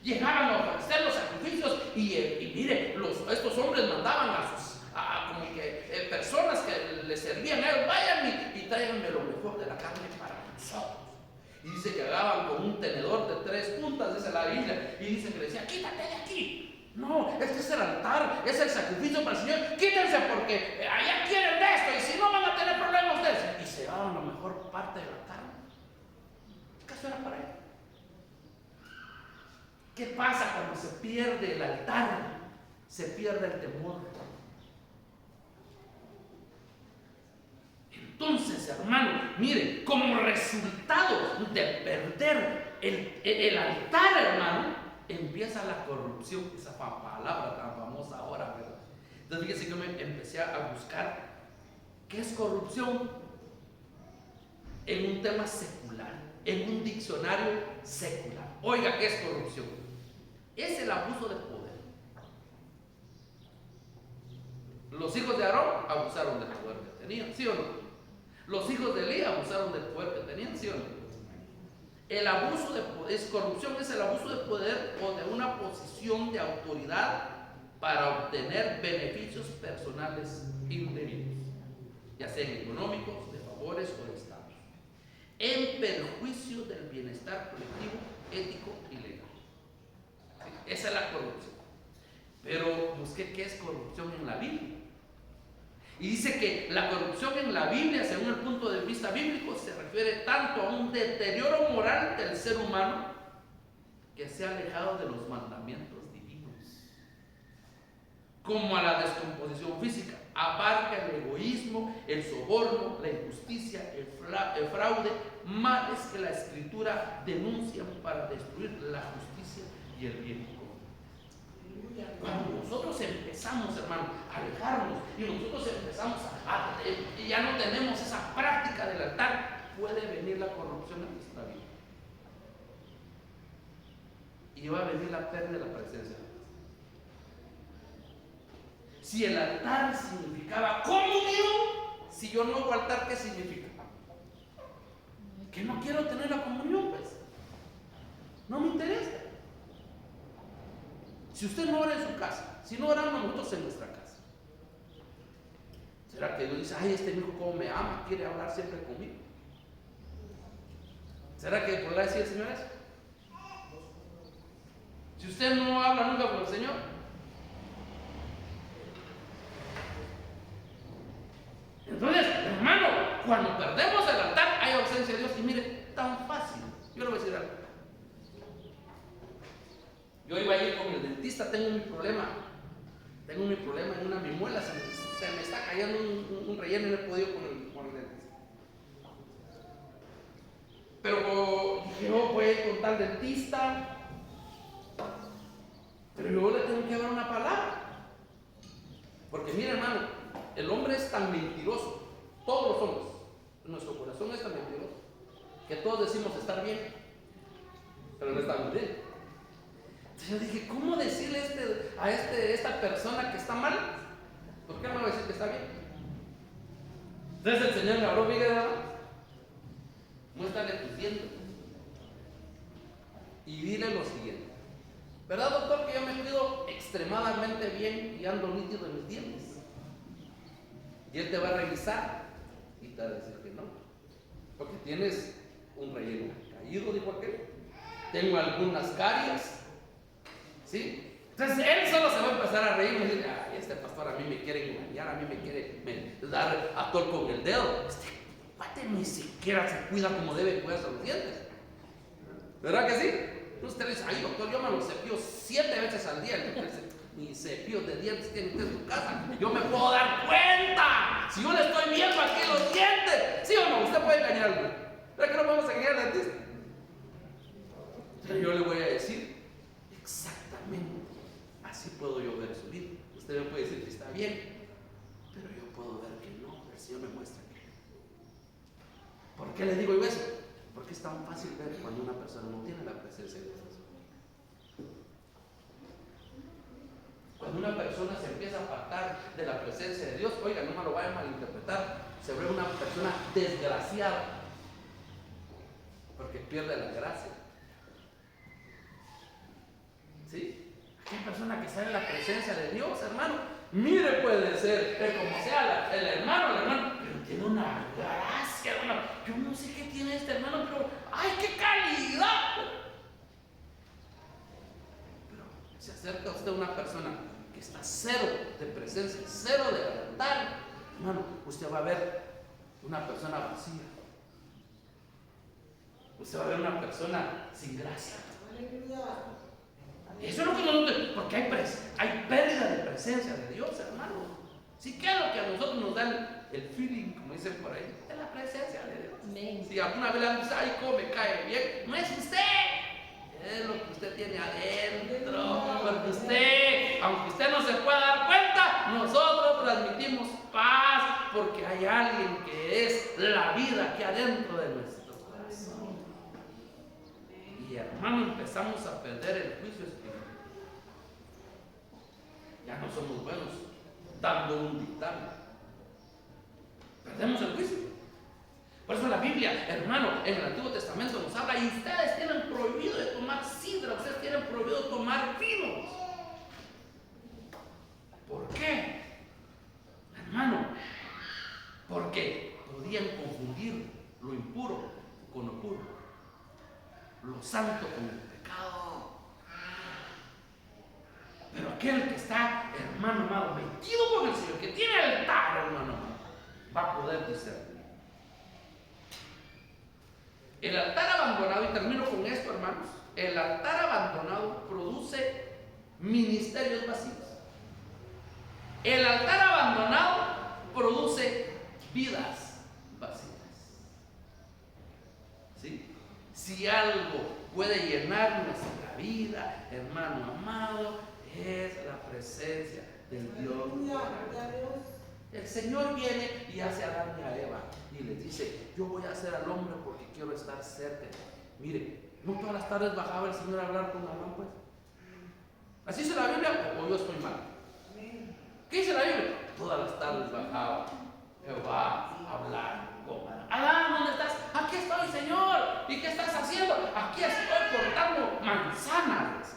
Speaker 2: Llegaban a ofrecer los sacrificios y mire, estos hombres mandaban como que personas que les servían a ellos, vayan y tráiganme lo mejor de la carne para nosotros. Y dice que agarraban con un tenedor de 3 puntas, dice la Biblia, y dice que le decía, quítate de aquí. No, este es el altar, es el sacrificio para el Señor. Quítense porque allá quieren de esto y si no van a tener problemas ustedes. Y se daban la mejor parte del altar. ¿Acaso era para él? ¿Qué pasa cuando se pierde el altar? Se pierde el temor. Entonces, hermano, mire, como resultado de perder el altar, hermano, empieza la corrupción, esa palabra tan famosa ahora, ¿verdad? Entonces fíjese que me empecé a buscar qué es corrupción en un tema secular, en un diccionario secular. Oiga, ¿qué es corrupción? Es el abuso de poder. Los hijos de Aarón abusaron del poder que tenían, ¿sí o no? Los hijos de Elí abusaron del poder que tenían, ¿sí o no? El abuso de poder, corrupción es el abuso de poder o de una posición de autoridad para obtener beneficios personales indebidos, ya sean económicos, de favores o de estatus, en perjuicio del bienestar colectivo, ético y legal. Esa es la corrupción. Pero busqué qué es corrupción en la Biblia. Y dice que la corrupción en la Biblia, según el punto de vista bíblico, se refiere tanto a un deterioro moral del ser humano que se ha alejado de los mandamientos divinos, como a la descomposición física. Abarca el egoísmo, el soborno, la injusticia, el fraude, males que la Escritura denuncia para destruir la justicia y el bien común. Cuando nosotros empezamos, hermano, a alejarnos y nosotros empezamos y ya no tenemos esa práctica del altar, puede venir la corrupción en nuestra vida. Y va a venir la pérdida de la presencia de Dios. Si el altar significaba comunión, si yo no hago altar, ¿qué significa? Que no quiero tener la comunión, pues. No me interesa. Si usted no ora en su casa, si no oramos nosotros en nuestra casa, ¿será que Dios dice, ay, este hijo cómo me ama, quiere hablar siempre conmigo? ¿Será que podrá decir el Señor eso? Si usted no habla nunca con el Señor, entonces, hermano, cuando perdemos el altar hay ausencia de Dios. Y mire, tan fácil. Yo le voy a decir algo. Yo iba a ir con el dentista, tengo mi problema en una muela, se me está cayendo un relleno y no he podido con el dentista. Pero yo voy a ir con tal dentista, pero yo le tengo que dar una palabra. Porque mire, hermano, el hombre es tan mentiroso, todos los hombres, nuestro corazón es tan mentiroso, que todos decimos estar bien, pero no estamos bien. Entonces yo dije, ¿cómo decirle a esta persona que está mal? ¿Por qué no va a decir que está bien? Entonces el Señor me habló, fíjate, muéstrale tus dientes y dile lo siguiente: ¿verdad, doctor, que yo me cuido extremadamente bien y ando nítido en mis dientes? Y él te va a revisar y te va a decir que no, porque tienes un relleno caído, dijo aquel, tengo algunas caries, ¿sí? Entonces él solo se va a empezar a reír y decir, ay, este pastor a mí me quiere engañar, a mí me quiere dar a tol con el dedo. Este cuate ni siquiera se cuida como debe cuidarse los dientes, ¿verdad que sí? Entonces usted dice, ay, doctor, yo me los cepillo 7 veces al día. Entonces, ni cepillos de dientes tiene usted en su casa, yo me puedo dar cuenta si yo le estoy viendo aquí los dientes, ¿sí o no? Usted puede engañarme, ¿verdad que no vamos a engañar al dentista? Pero yo le voy a decir exactamente, así puedo yo ver su vida. Usted me puede decir que está bien, pero yo puedo ver que no. El Señor me muestra que no. ¿Por qué le digo yo eso? Porque es tan fácil ver cuando una persona no tiene la presencia de Dios. Cuando una persona se empieza a apartar de la presencia de Dios, oiga, no me lo vaya a malinterpretar, se vuelve una persona desgraciada, porque pierde la gracia. ¿Sí? Hay persona que sale en la presencia de Dios, hermano. Mire, puede ser, como sea el hermano, pero tiene una gracia, hermano. Yo no sé qué tiene este hermano, pero ¡ay, qué calidad! Pero se acerca a usted a una persona que está cero de presencia, cero de altar, hermano, usted va a ver una persona vacía. Usted va a ver una persona sin gracia. Y eso es lo que nosotros, porque hay pérdida de presencia de Dios, hermano. ¿Sí? ¿Qué es lo que a nosotros nos da el feeling, como dicen por ahí? Es la presencia de Dios.
Speaker 3: Amén.
Speaker 2: Si alguna vez le dice, ay, cómo me cae bien, no es usted. Es lo que usted tiene adentro. Porque usted, aunque usted no se pueda dar cuenta, nosotros transmitimos paz, porque hay alguien que es la vida que adentro de nuestro corazón. Y hermano, empezamos a perder el juicio espiritual. Ya no somos buenos dando un dictamen. Perdemos el juicio. Por eso la Biblia, hermano, en el Antiguo Testamento nos habla, y ustedes tienen prohibido de tomar sidra, ustedes tienen prohibido tomar vinos. ¿Por qué? Hermano, porque podían confundir lo impuro con lo puro, lo santo con el pecado. Pero aquel que está, hermano amado, metido con el Señor, que tiene altar, hermano amado, va a poder discernir. El altar abandonado, y termino con esto, hermanos, el altar abandonado produce ministerios vacíos. El altar abandonado produce vidas vacías. ¿Sí? Si algo puede llenar nuestra vida, hermano amado, es la presencia del Dios. El Señor viene y hace a Adán y a Eva y les dice, yo voy a hacer al hombre porque quiero estar cerca. Mire, no todas las tardes bajaba el Señor a hablar con Adán, pues. ¿Así dice la Biblia o yo estoy mal? ¿Qué dice la Biblia? Todas las tardes bajaba Jehová a hablar con Adán. Adán, ¿dónde estás? Aquí estoy, Señor. ¿Y qué estás haciendo? Aquí estoy cortando manzanas.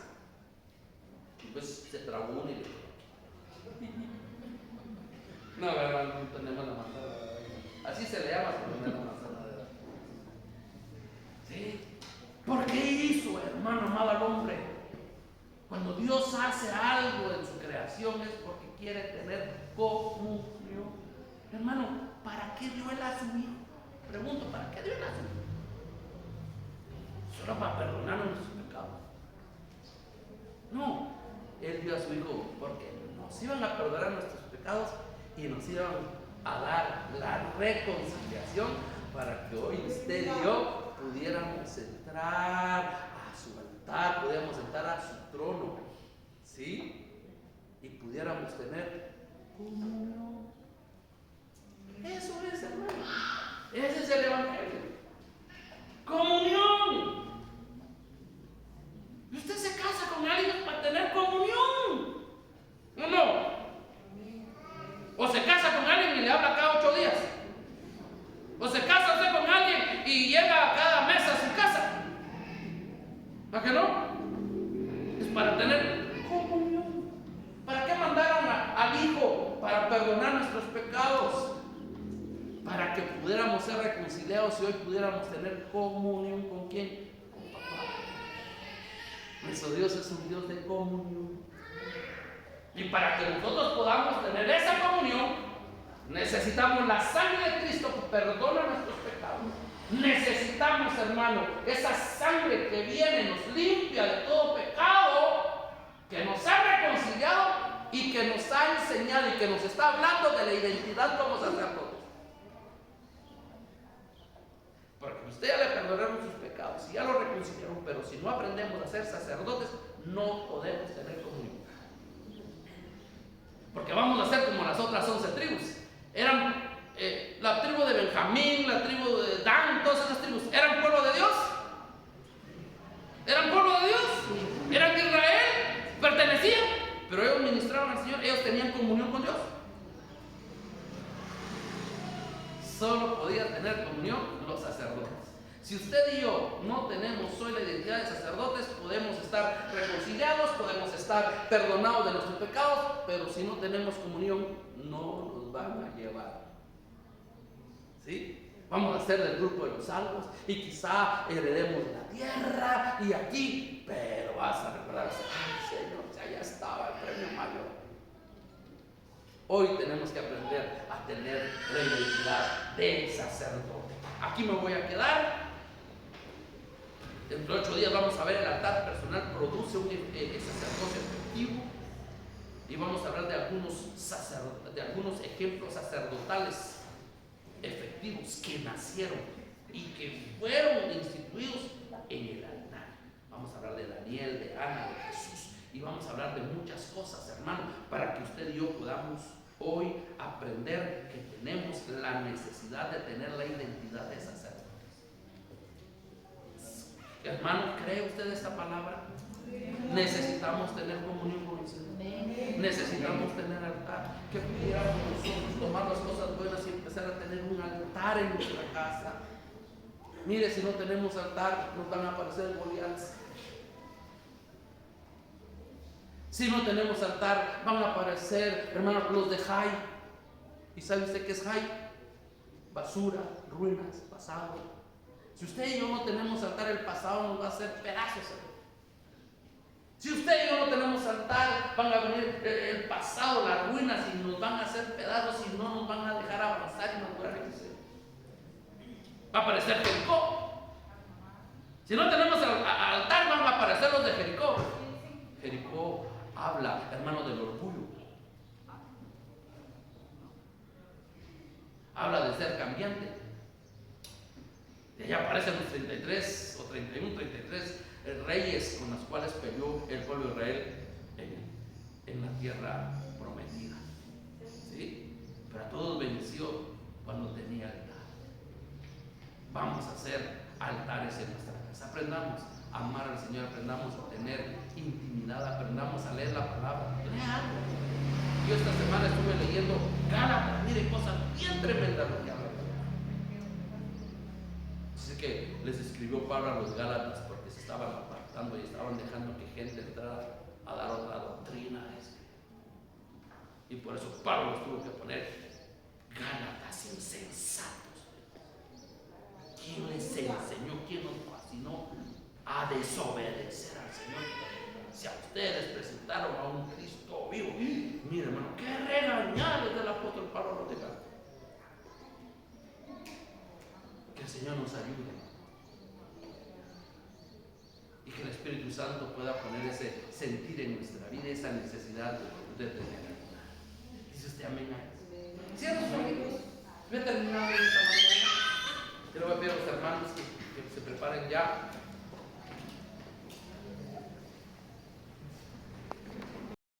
Speaker 2: Y pues se trabó uno y le dijo, no, verdad, no tenemos la manzana. Así se le llama poner la manzana de edad. ¿Sí? ¿Por qué hizo, hermano amado, al hombre? Cuando Dios hace algo en su creación es porque quiere tener comunión. Hermano, ¿para qué dio él a su hijo? Pregunto, ¿para qué dio él a su hijo? Solo para perdonarnos nuestros pecados. No, él dio a su hijo porque nos iban a perdonar nuestros pecados y nos iban a dar la reconciliación para que hoy usted y yo pudiéramos entrar a su altar, pudiéramos entrar a su trono, ¿sí? Y pudiéramos tener comunión. Eso es, hermano. Ese es el evangelio. Comunión. Y usted se casa con alguien para tener comunión, ¿o no? O se casa con alguien y le habla cada 8 días. O se casa usted con alguien y llega cada mes a su casa. ¿A qué no? Es para tener comunión. ¿Para qué mandaron al Hijo? Para perdonar nuestros pecados. Para que pudiéramos ser reconciliados y hoy pudiéramos tener comunión con ¿quién? Con papá. Nuestro Dios es un Dios de comunión. Y para que nosotros podamos tener esa comunión, necesitamos la sangre de Cristo que perdona nuestros pecados. Necesitamos, hermano, esa sangre que viene, nos limpia de todo pecado, que nos ha reconciliado y que nos ha enseñado y que nos está hablando de la identidad como sacerdotes. Porque usted ya le perdonaron sus pecados y ya lo reconciliaron, pero si no aprendemos a ser sacerdotes, no podemos tener comunión. Porque vamos a ser como las otras 11 tribus. Eran la tribu de Benjamín, la tribu de Dan, todas esas tribus. ¿Eran pueblo de Dios? ¿Eran pueblo de Dios? ¿Eran de Israel? ¿Pertenecían? Pero ellos ministraban al Señor, ellos tenían comunión con Dios. Solo podían tener comunión los sacerdotes. Si usted y yo no tenemos hoy la identidad de sacerdotes, podemos estar reconciliados, podemos estar perdonados de nuestros pecados, pero si no tenemos comunión, no nos van a llevar. ¿Sí? Vamos a ser del grupo de los salvos y quizá heredemos la tierra y aquí, pero vas a recordar, ay Señor, ya estaba el premio mayor. Hoy tenemos que aprender a tener la identidad de sacerdote. Aquí me voy a quedar. Dentro de 8 días vamos a ver el altar personal produce un sacerdocio efectivo y vamos a hablar de algunos ejemplos sacerdotales efectivos que nacieron y que fueron instituidos en el altar. Vamos a hablar de Daniel, de Ana, de Jesús y vamos a hablar de muchas cosas, hermano, para que usted y yo podamos hoy aprender que tenemos la necesidad de tener la identidad de sacerdotes. Hermano, ¿cree usted esta palabra? Necesitamos tener comunión con el Señor. Necesitamos tener altar. Que pudiéramos nosotros tomar las cosas buenas y empezar a tener un altar en nuestra casa. Mire, si no tenemos altar, nos van a aparecer Goliaths. Si no tenemos altar, van a aparecer, hermanos, los de Jai. ¿Y sabe usted qué es Jai? Basura, ruinas, pasado. Si usted y yo no tenemos altar, el pasado nos va a hacer pedazos. Si usted y yo no tenemos altar, van a venir el pasado, las ruinas y nos van a hacer pedazos y no nos van a dejar avanzar y madurar en ese. Va a aparecer Jericó. Si no tenemos altar, van a aparecer los de Jericó. Jericó habla, hermano, del orgullo. Habla de ser cambiante. Y allá aparecen los 33 o 31, 33 reyes con los cuales peleó el pueblo de Israel en la tierra prometida. ¿Sí? Pero a todos venció cuando tenía altar. Vamos a hacer altares en nuestra casa. Aprendamos a amar al Señor, aprendamos a tener intimidad, aprendamos a leer la palabra. Lea algo. Yo esta semana estuve leyendo Gálatas, miren cosas bien tremendas lo que habla. Así que les escribió Pablo a los Gálatas porque se estaban apartando y estaban dejando que gente entrara a dar otra doctrina. Y por eso Pablo los tuvo que poner Gálatas insensatos. ¿Quién les enseñó? ¿Quién nos fascinó a desobedecer al Señor? Si a ustedes presentaron a un Cristo vivo, mire hermano, qué regañadas del apóstol Pablo a los de Gálatas. Que el Señor nos ayude y que el Espíritu Santo pueda poner ese sentir en nuestra vida, esa necesidad de tener ayuda. Dice usted amén. Cierra sus ojitos. Voy a terminar esta mañana. Yo le voy a pedir a los hermanos que se preparen ya.